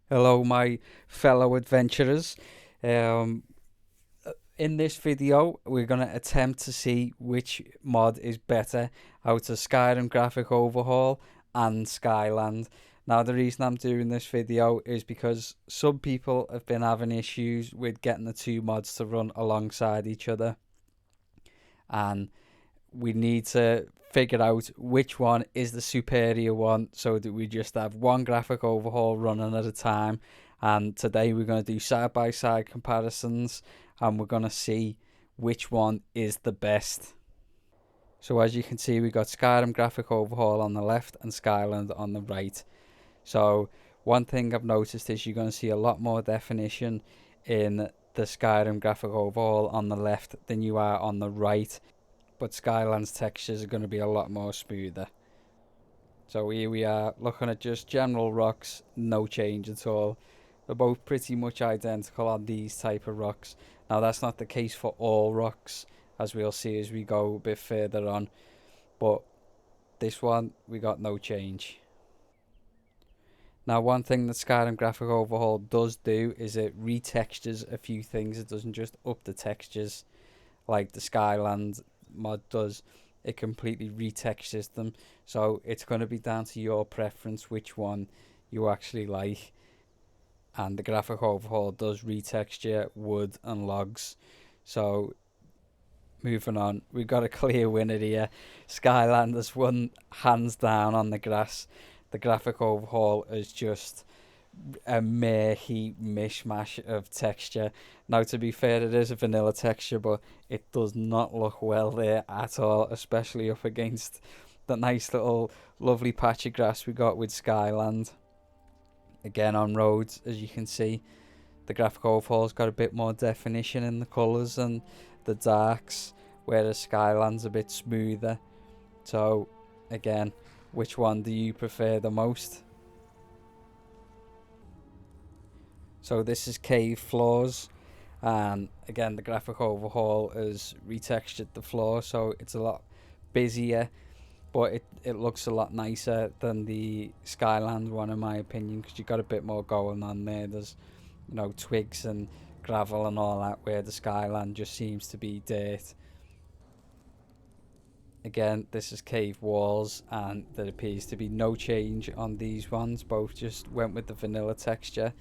Hello, my fellow adventurers. Um, in this video, we're going to attempt to see which mod is better out of Skyrim Graphic Overhaul and Skyland. Now, the reason I'm doing this video is because some people have been having issues with getting the two mods to run alongside each other, and we need to figure out which one is the superior one so that we just have one graphic overhaul running at a time. And today we're going to do side by side comparisons and we're going to see which one is the best. So as you can see, we got Skyrim graphic overhaul on the left and Skyland on the right. So one thing I've noticed is you're going to see a lot more definition in the Skyrim graphic overhaul on the left than you are on the right, but Skyland's textures are going to be a lot more smoother. So here we are looking at just general rocks, no change at all. They're both pretty much identical on these type of rocks. Now that's not the case for all rocks, as we'll see as we go a bit further on, but this one we got no change. Now one thing that Skyrim Graphic Overhaul does do is it retextures a few things. It doesn't just up the textures like the Skyland mod does. It completely retextures them, so it's going to be down to your preference which one you actually like. And the graphic overhaul does retexture wood and logs. So moving on, we've got a clear winner here. Skyland has won hands down on the grass. The graphic overhaul is just a murky mishmash of texture. Now, to be fair, it is a vanilla texture, but it does not look well there at all, especially up against the nice little lovely patch of grass we got with Skyland. Again, on roads, as you can see, the graphic overhaul's got a bit more definition in the colours and the darks, whereas Skyland's a bit smoother. So, again, which one do you prefer the most? So this is cave floors, and again the graphic overhaul has retextured the floor, so it's a lot busier, but it looks a lot nicer than the Skyland one in my opinion, because you've got a bit more going on there. There's, twigs and gravel and all that, where the Skyland just seems to be dirt. Again, this is cave walls, and there appears to be no change on these ones. Both just went with the vanilla texture.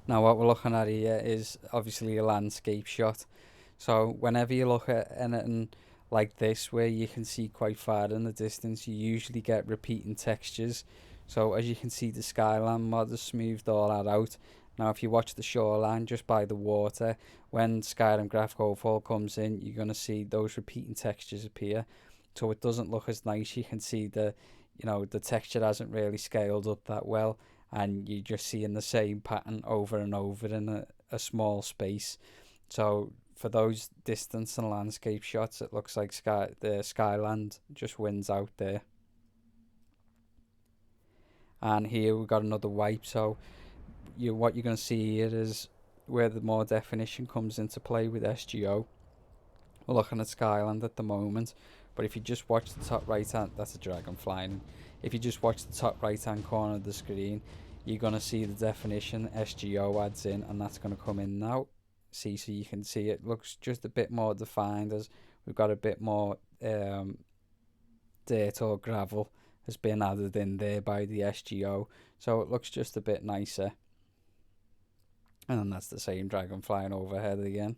Now what we're looking at here is obviously a landscape shot. So whenever you look at anything like this where you can see quite far in the distance, you usually get repeating textures. So as you can see, the Skyland mod has smoothed all that out. Now if you watch the shoreline just by the water, when Skyrim Graphic Overhaul comes in, you're going to see those repeating textures appear. So it doesn't look as nice. You can see the texture hasn't really scaled up that well, and you're just seeing the same pattern over and over in a small space. So for those distance and landscape shots, it looks like the Skyland just wins out there. And here we've got another wipe. So what you're going to see here is where the more definition comes into play with SGO. We're looking at Skyland at the moment, but if you just watch the top right hand, that's a dragon flying. If you just watch the top right hand corner of the screen, you're going to see the definition SGO adds in, and that's going to come in now. So you can see it looks just a bit more defined, as we've got a bit more dirt or gravel has been added in there by the SGO, so it looks just a bit nicer. And then that's the same dragon flying overhead again.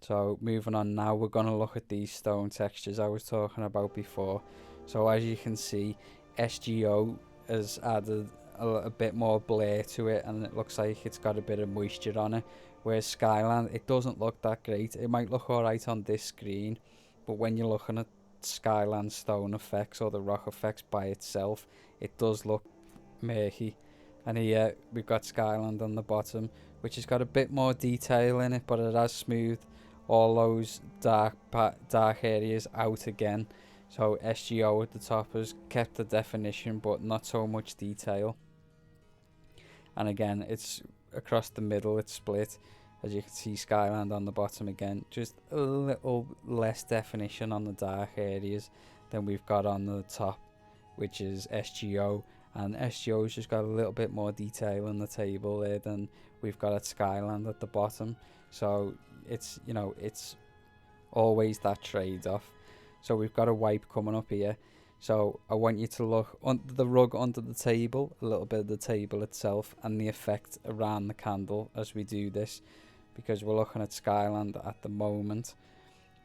So moving on now, we're going to look at these stone textures I was talking about before. So as you can see, SGO has added a bit more blur to it, and it looks like it's got a bit of moisture on it, whereas Skyland, it doesn't look that great. It might look alright on this screen, but when you're looking at Skyland stone effects or the rock effects by itself, it does look murky. And here we've got Skyland on the bottom, which has got a bit more detail in it, but it has smoothed all those dark areas out again. So SGO at the top has kept the definition but not so much detail. And again, it's across the middle, it's split. As you can see, Skyland on the bottom again, just a little less definition on the dark areas than we've got on the top, which is SGO. and SGO's just got a little bit more detail in the table there than we've got at Skyland at the bottom. So it's, you know, it's always that trade-off. So we've got a wipe coming up here. So I want you to look under the rug, under the table, a little bit of the table itself, and the effect around the candle as we do this, because we're looking at Skyland at the moment.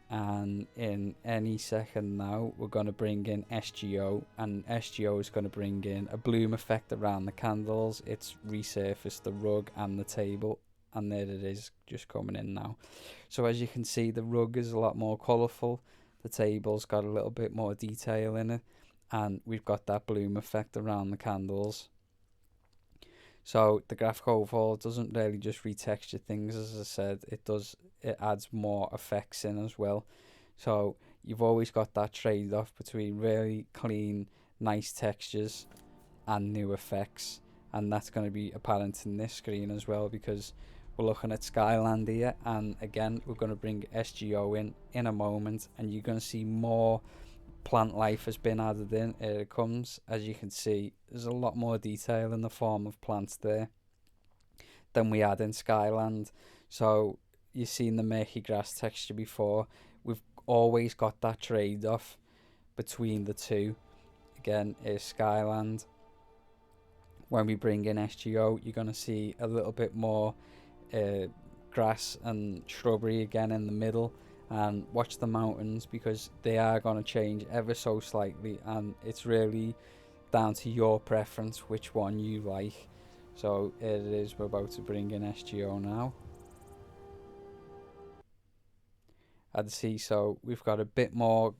And in any second now, we're going to bring in SGO, and SGO is going to bring in a bloom effect around the candles. It's resurfaced the rug and the table, and there it is, just coming in now. So as you can see, the rug is a lot more colourful, the table's got a little bit more detail in it, and we've got that bloom effect around the candles. So the graphic overhaul doesn't really just retexture things, as I said, it adds more effects in as well. So you've always got that trade-off between really clean, nice textures and new effects, and that's going to be apparent in this screen as well, because we're looking at Skyland here, and again we're going to bring SGO in a moment, and you're going to see more plant life has been added in. Here it comes. As you can see, there's a lot more detail in the form of plants there than we had in Skyland. So you've seen the murky grass texture before. We've always got that trade-off between the two. Again, is Skyland. When we bring in SGO, you're going to see a little bit more grass and shrubbery again in the middle. And watch the mountains, because they are going to change ever so slightly, and it's really down to your preference which one you like. So here it is, we're about to bring in SGO now. I'd see, so we've got a bit more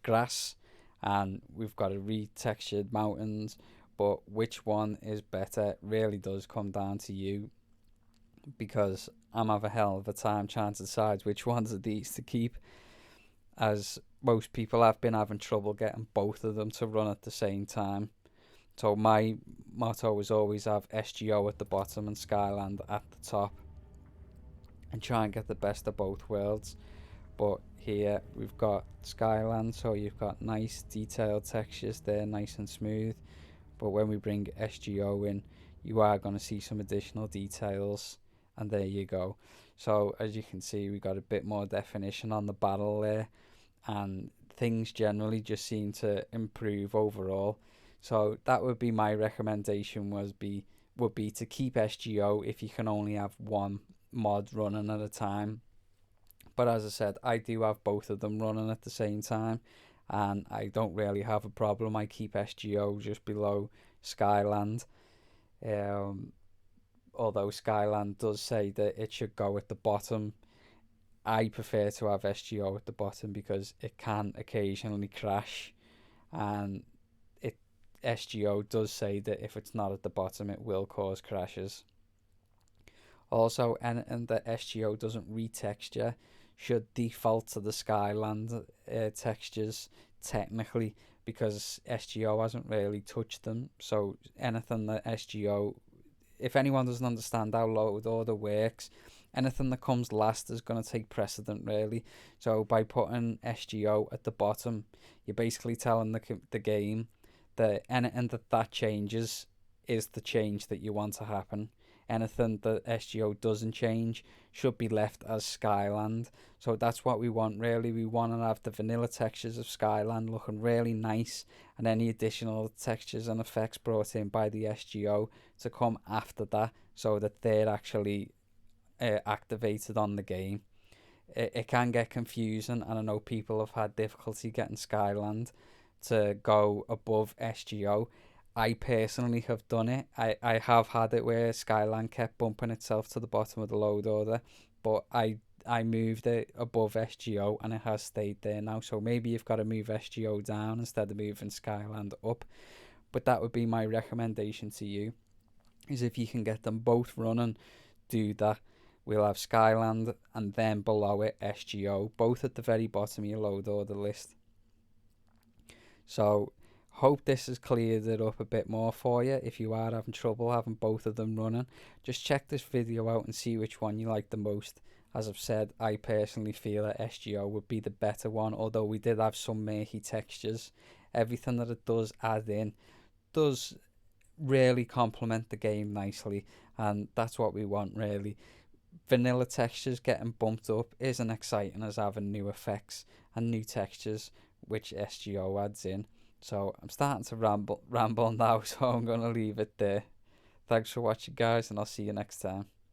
grass and we've got a retextured mountains, but which one is better really does come down to you, because I'm having a hell of a time trying to decide which ones of these to keep, as most people have been having trouble getting both of them to run at the same time. So my motto is always have SGO at the bottom and Skyland at the top, and try and get the best of both worlds. But here we've got Skyland, so you've got nice detailed textures there, nice and smooth. But when we bring SGO in, you are going to see some additional details, and there you go. So as you can see, we got a bit more definition on the battle there, and things generally just seem to improve overall. So that would be my recommendation, would be to keep SGO if you can only have one mod running at a time. But as I said, I do have both of them running at the same time, and I don't really have a problem. I keep SGO just below Skyland. Although Skyland does say that it should go at the bottom, I prefer to have SGO at the bottom because it can occasionally crash, and SGO does say that if it's not at the bottom it will cause crashes. Also, anything that SGO doesn't retexture should default to the Skyland textures technically, because SGO hasn't really touched them. So anything that SGO, if anyone doesn't understand how load order works, anything that comes last is going to take precedent really. So by putting SGO at the bottom, you're basically telling the game that anything that changes is the change that you want to happen. Anything that SGO doesn't change should be left as Skyland. So that's what we want really. We want to have the vanilla textures of Skyland looking really nice, and any additional textures and effects brought in by the SGO to come after that, so that they're actually activated on the game. It can get confusing, and I know people have had difficulty getting Skyland to go above SGO. I personally have done it. I have had it where Skyland kept bumping itself to the bottom of the load order, but I moved it above SGO and it has stayed there now. So maybe you've got to move SGO down instead of moving Skyland up. But that would be my recommendation to you, is if you can get them both running, do that. We'll have Skyland and then below it SGO, both at the very bottom of your load order list. So hope this has cleared it up a bit more for you. If you are having trouble having both of them running, just check this video out and see which one you like the most. As I've said, I personally feel that SGO would be the better one, although we did have some murky textures. Everything that it does add in does really complement the game nicely, and that's what we want really. Vanilla textures getting bumped up isn't exciting as having new effects and new textures which SGO adds in. So I'm starting to ramble now, so I'm going to leave it there. Thanks for watching, guys, and I'll see you next time.